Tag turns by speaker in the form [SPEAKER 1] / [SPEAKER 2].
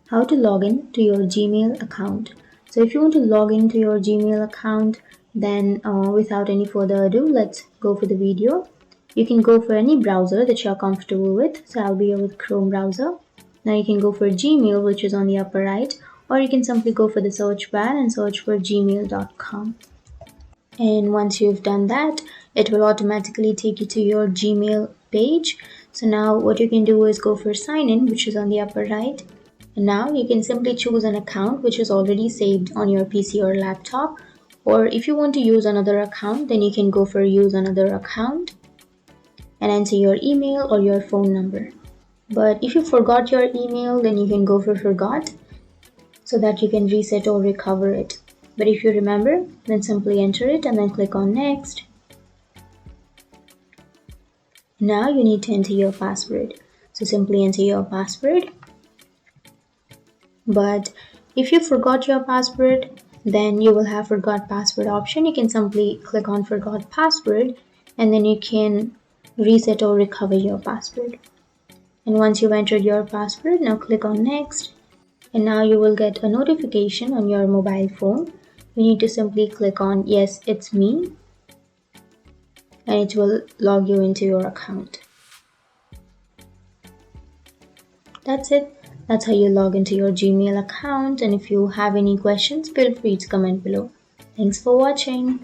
[SPEAKER 1] How to log in to your Gmail account. So if you want to log into your Gmail account, then without any further ado, let's go for the video. You can go for any browser that you're comfortable with. So I'll be here with Chrome browser. Now you can go for Gmail, which is on the upper right, or you can simply go for the search bar and search for gmail.com. And once you've done that, it will automatically take you to your Gmail page. So now what you can do is go for sign in, which is on the upper right. And now you can simply choose an account which is already saved on your PC or laptop. Or if you want to use another account, then you can go for use another account and enter your email or your phone number. But if you forgot your email, then you can go for forgot so that you can reset or recover it. But if you remember, then simply enter it and then click on next. Now you need to enter your password. So simply enter your password. But if you forgot your password, then you will have forgot password option. You can simply click on forgot password and then you can reset or recover your password. And once you've entered your password, now click on next. And now you will get a notification on your mobile phone. You need to simply click on yes, it's me, and it will log you into your account. That's it. That's how you log into your Gmail account. And if you have any questions, feel free to comment below. Thanks for watching.